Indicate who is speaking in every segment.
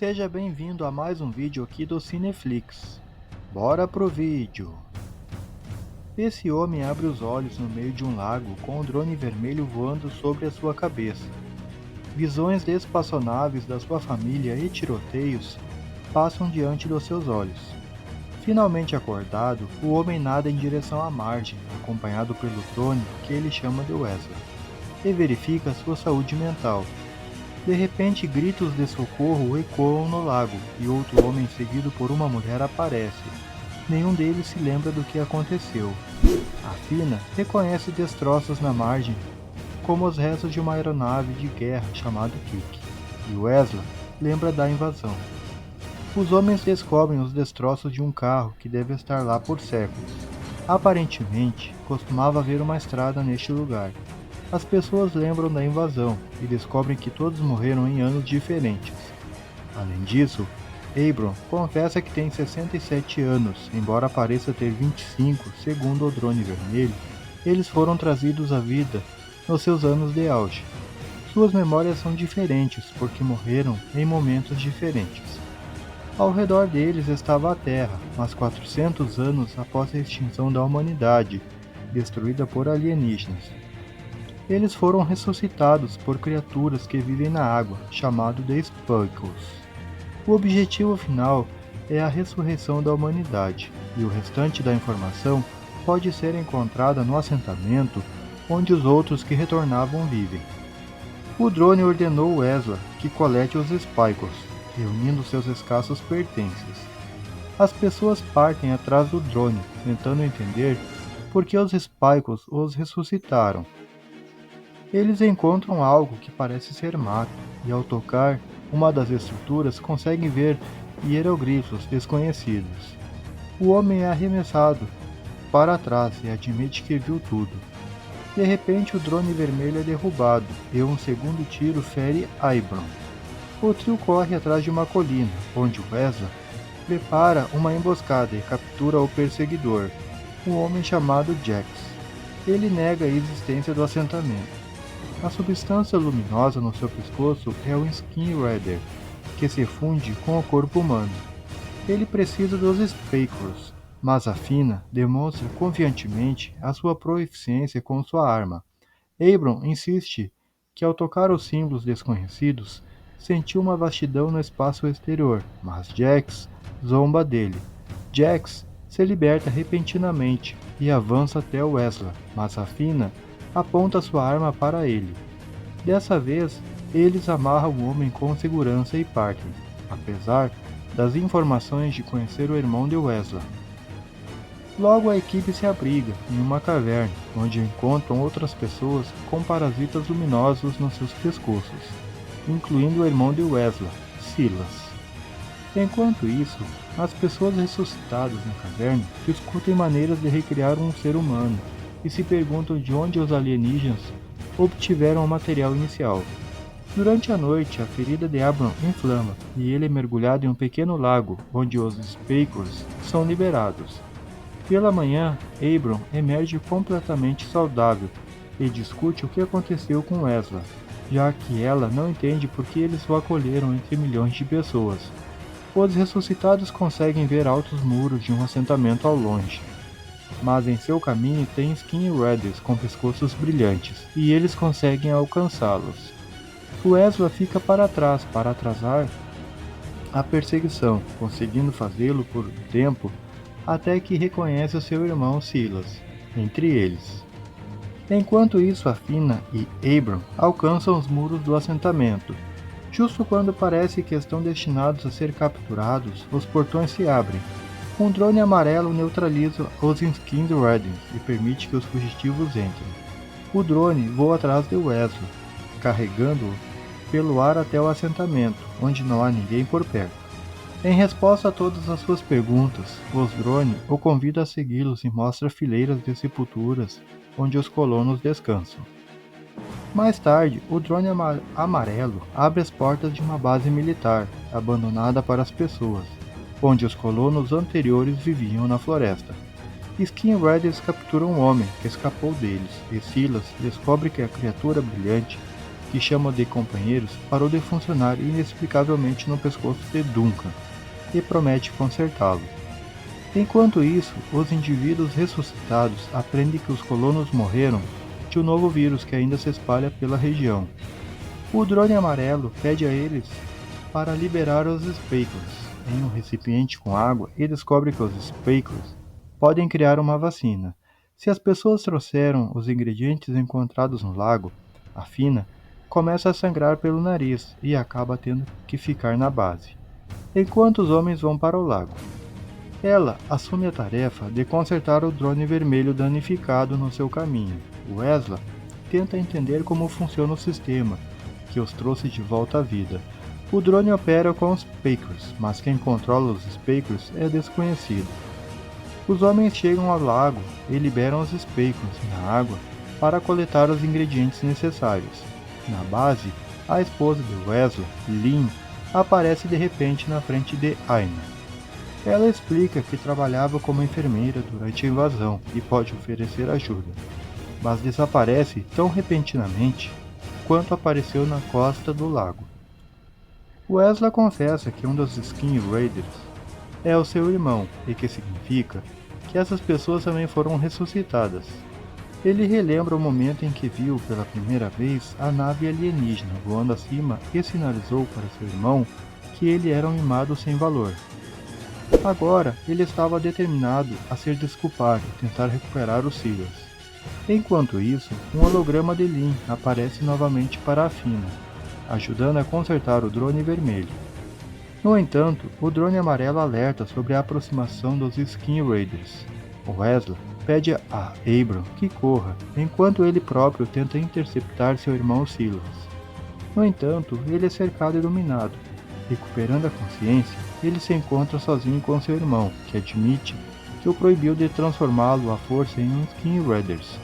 Speaker 1: Seja bem-vindo a mais um vídeo aqui do Cineflix. Bora pro vídeo! Esse homem abre os olhos no meio de um lago com um drone vermelho voando sobre a sua cabeça. Visões de espaçonaves da sua família e tiroteios passam diante dos seus olhos. Finalmente acordado, o homem nada em direção à margem, acompanhado pelo drone que ele chama de Wesley, e verifica sua saúde mental. De repente, gritos de socorro ecoam no lago, e outro homem seguido por uma mulher aparece. Nenhum deles se lembra do que aconteceu. A Fina reconhece destroços na margem, como os restos de uma aeronave de guerra chamada Kik, e Wesley lembra da invasão. Os homens descobrem os destroços de um carro que deve estar lá por séculos. Aparentemente, costumava haver uma estrada neste lugar. As pessoas lembram da invasão e descobrem que todos morreram em anos diferentes. Além disso, Abram confessa que tem 67 anos, embora pareça ter 25, segundo o drone vermelho. Eles foram trazidos à vida nos seus anos de auge. Suas memórias são diferentes porque morreram em momentos diferentes. Ao redor deles estava a Terra, mas 400 anos após a extinção da humanidade, destruída por alienígenas. Eles foram ressuscitados por criaturas que vivem na água, chamado de Speckles. O objetivo final é a ressurreição da humanidade, e o restante da informação pode ser encontrada no assentamento onde os outros que retornavam vivem. O drone ordenou Wesley que colete os Speckles, reunindo seus escassos pertences. As pessoas partem atrás do drone, tentando entender por que os Speckles os ressuscitaram. Eles encontram algo que parece ser mato, e ao tocar uma das estruturas conseguem ver hieroglifos desconhecidos. O homem é arremessado para trás e admite que viu tudo. De repente, o drone vermelho é derrubado e um segundo tiro fere Abram. O trio corre atrás de uma colina, onde Wesley prepara uma emboscada e captura o perseguidor, um homem chamado Jax. Ele nega a existência do assentamento. A substância luminosa no seu pescoço é o Skin Redder, que se funde com o corpo humano. Ele precisa dos Speckles, mas a Fina demonstra confiantemente a sua proficiência com sua arma. Abram insiste que ao tocar os símbolos desconhecidos, sentiu uma vastidão no espaço exterior, mas Jax zomba dele. Jax se liberta repentinamente e avança até Wesley, mas a Fina aponta sua arma para ele. Dessa vez, eles amarram o homem com segurança e partem, apesar das informações de conhecer o irmão de Wesley. Logo a equipe se abriga em uma caverna, onde encontram outras pessoas com parasitas luminosos nos seus pescoços, incluindo o irmão de Wesley, Silas. Enquanto isso, as pessoas ressuscitadas na caverna discutem maneiras de recriar um ser humano, e se perguntam de onde os alienígenas obtiveram o material inicial. Durante a noite, a ferida de Abram inflama e ele é mergulhado em um pequeno lago, onde os Speckles são liberados. Pela manhã, Abram emerge completamente saudável e discute o que aconteceu com Wesley, já que ela não entende por que eles o acolheram entre milhões de pessoas. Os ressuscitados conseguem ver altos muros de um assentamento ao longe, mas em seu caminho tem Skin Redders com pescoços brilhantes, e eles conseguem alcançá-los. Wesley fica para trás para atrasar a perseguição, conseguindo fazê-lo por um tempo até que reconhece o seu irmão Silas entre eles. Enquanto isso, a Fina e Abram alcançam os muros do assentamento. Justo quando parece que estão destinados a ser capturados, os portões se abrem. Um drone amarelo neutraliza os Skin Redders e permite que os fugitivos entrem. O drone voa atrás de Wesley, carregando-o pelo ar até o assentamento, onde não há ninguém por perto. Em resposta a todas as suas perguntas, os drone o convida a segui-los e mostra fileiras de sepulturas onde os colonos descansam. Mais tarde, o drone amarelo abre as portas de uma base militar, abandonada para as pessoas, onde os colonos anteriores viviam na floresta. Skin Redders captura um homem que escapou deles, e Silas descobre que a criatura brilhante que chama de companheiros, parou de funcionar inexplicavelmente no pescoço de Duncan e promete consertá-lo. Enquanto isso, os indivíduos ressuscitados aprendem que os colonos morreram de um novo vírus que ainda se espalha pela região. O drone amarelo pede a eles para liberar os Speakers em um recipiente com água e descobre que os Speakers podem criar uma vacina. Se as pessoas trouxeram os ingredientes encontrados no lago, a Fina começa a sangrar pelo nariz e acaba tendo que ficar na base, enquanto os homens vão para o lago. Ela assume a tarefa de consertar o drone vermelho danificado no seu caminho. Wesley tenta entender como funciona o sistema que os trouxe de volta à vida. O drone opera com os Speakers, mas quem controla os Speakers é desconhecido. Os homens chegam ao lago e liberam os Speakers na água para coletar os ingredientes necessários. Na base, a esposa de Wesley, Lynn, aparece de repente na frente de Aina. Ela explica que trabalhava como enfermeira durante a invasão e pode oferecer ajuda, mas desaparece tão repentinamente quanto apareceu na costa do lago. Wesley confessa que um dos Skin Raiders é o seu irmão e que significa que essas pessoas também foram ressuscitadas. Ele relembra o momento em que viu pela primeira vez a nave alienígena voando acima e sinalizou para seu irmão que ele era um mimado sem valor. Agora, ele estava determinado a se desculpar e tentar recuperar os Silas. Enquanto isso, um holograma de Lynn aparece novamente para a Fina, ajudando a consertar o drone vermelho. No entanto, o drone amarelo alerta sobre a aproximação dos Skin Raiders. Wesley pede a Abram que corra, enquanto ele próprio tenta interceptar seu irmão Silas. No entanto, ele é cercado e dominado. Recuperando a consciência, ele se encontra sozinho com seu irmão, que admite que o proibiu de transformá-lo à força em um Skin Raiders,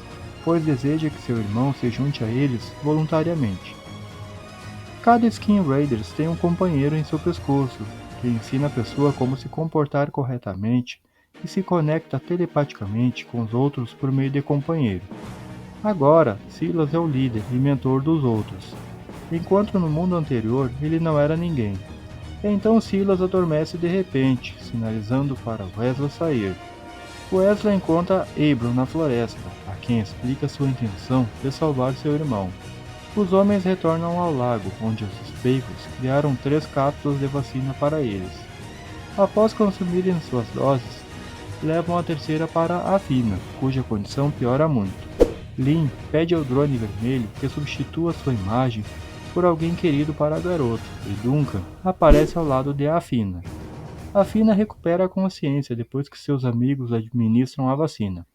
Speaker 1: pois deseja que seu irmão se junte a eles voluntariamente. Cada Skin Raiders tem um companheiro em seu pescoço, que ensina a pessoa como se comportar corretamente e se conecta telepaticamente com os outros por meio de companheiro. Agora, Silas é o líder e mentor dos outros, enquanto no mundo anterior ele não era ninguém. Então Silas adormece de repente, sinalizando para Wesley sair. Wesley encontra Abram na floresta, a quem explica sua intenção de salvar seu irmão. Os homens retornam ao lago, onde os Speakers criaram 3 cápsulas de vacina para eles. Após consumirem suas doses, levam a terceira para a Fina, cuja condição piora muito. Lynn pede ao drone vermelho que substitua sua imagem por alguém querido para a garota, e Duncan aparece ao lado de Afina. Afina recupera a consciência depois que seus amigos administram a vacina.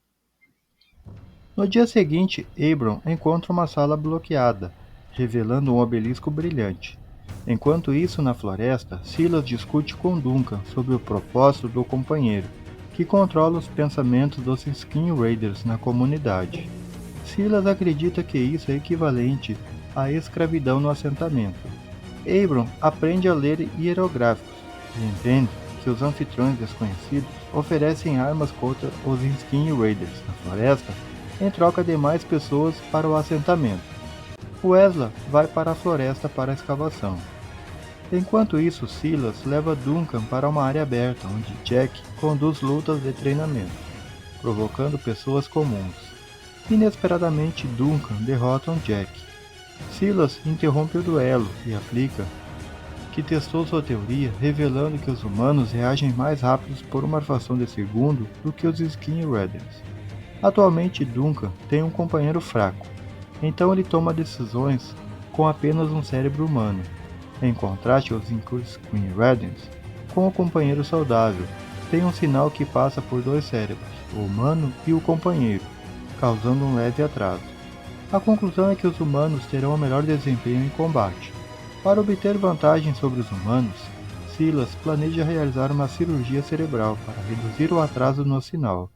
Speaker 1: No dia seguinte, Abram encontra uma sala bloqueada, revelando um obelisco brilhante. Enquanto isso, na floresta, Silas discute com Duncan sobre o propósito do companheiro, que controla os pensamentos dos Skin Raiders na comunidade. Silas acredita que isso é equivalente à escravidão no assentamento. Abram aprende a ler hierográficos e entende que os anfitriões desconhecidos oferecem armas contra os Skin Raiders na floresta em troca de mais pessoas para o assentamento. Wesley vai para a floresta para a escavação. Enquanto isso, Silas leva Duncan para uma área aberta onde Jack conduz lutas de treinamento, provocando pessoas comuns. Inesperadamente, Duncan derrota Jack. Silas interrompe o duelo e aplica que testou sua teoria, revelando que os humanos reagem mais rápidos por uma fração de segundo do que os Skin Raiders. Atualmente, Duncan tem um companheiro fraco, então ele toma decisões com apenas um cérebro humano, em contraste aos Skin Raiders, com o companheiro saudável, tem um sinal que passa por 2 cérebros, o humano e o companheiro, causando um leve atraso. A conclusão é que os humanos terão o melhor desempenho em combate. Para obter vantagem sobre os humanos, Silas planeja realizar uma cirurgia cerebral para reduzir o atraso no sinal.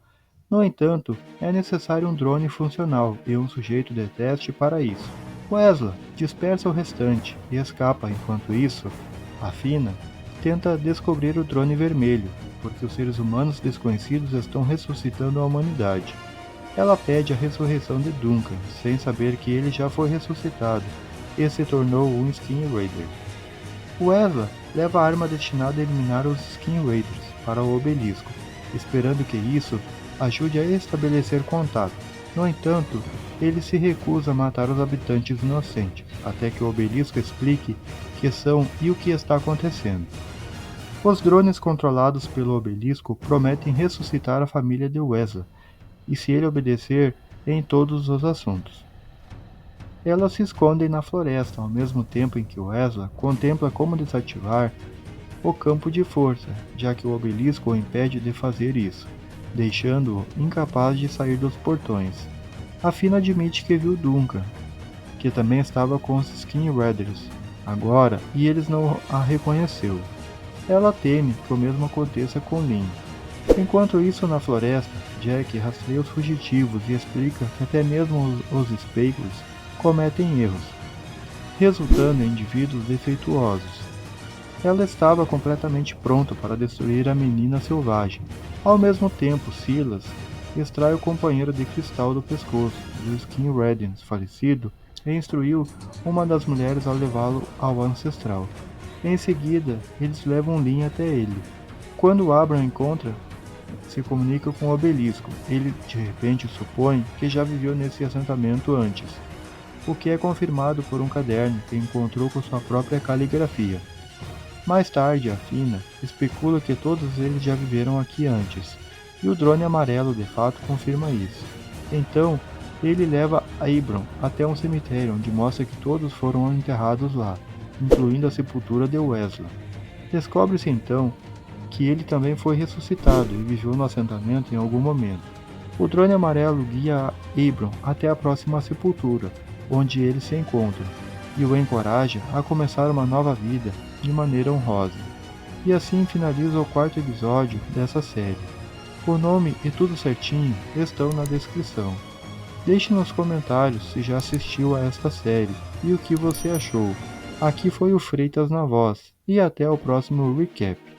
Speaker 1: No entanto, é necessário um drone funcional e um sujeito de teste para isso. Wesley dispersa o restante e escapa. Enquanto isso, a Fina tenta descobrir o drone vermelho, porque os seres humanos desconhecidos estão ressuscitando a humanidade. Ela pede a ressurreição de Duncan, sem saber que ele já foi ressuscitado, e se tornou um Skin Raider. O Ezra leva a arma destinada a eliminar os Skin Raiders para o obelisco, esperando que isso ajude a estabelecer contato. No entanto, ele se recusa a matar os habitantes inocentes, até que o obelisco explique que são e o que está acontecendo. Os drones controlados pelo obelisco prometem ressuscitar a família de Wesley, e se ele obedecer em todos os assuntos. Elas se escondem na floresta, ao mesmo tempo em que Wesley contempla como desativar o campo de força, já que o obelisco o impede de fazer isso, deixando-o incapaz de sair dos portões. A Fina admite que viu Duncan, que também estava com os Skin Raiders, agora, e eles não a reconheceu. Ela teme que o mesmo aconteça com Lynn. Enquanto isso, na floresta, Jack rastreia os fugitivos e explica que até mesmo os Spakers cometem erros, resultando em indivíduos defeituosos. Ela estava completamente pronta para destruir a menina selvagem. Ao mesmo tempo, Silas extrai o companheiro de cristal do pescoço do Skin Raiders falecido e instruiu uma das mulheres a levá-lo ao ancestral. Em seguida, eles levam Lynn até ele. Quando Abraham encontra, se comunica com o obelisco. Ele de repente supõe que já viveu nesse assentamento antes, o que é confirmado por um caderno que encontrou com sua própria caligrafia. Mais tarde, a Fina especula que todos eles já viveram aqui antes, e o drone amarelo de fato confirma isso. Então, ele leva Abram até um cemitério onde mostra que todos foram enterrados lá, incluindo a sepultura de Wesley. Descobre-se então que ele também foi ressuscitado e viveu no assentamento em algum momento. O drone amarelo guia Abram até a próxima sepultura, onde eles se encontram, e o encoraja a começar uma nova vida de maneira honrosa. E assim finaliza o quarto episódio dessa série. O nome e tudo certinho estão na descrição. Deixe nos comentários se já assistiu a esta série e o que você achou. Aqui foi o Freitas na voz, e até o próximo recap.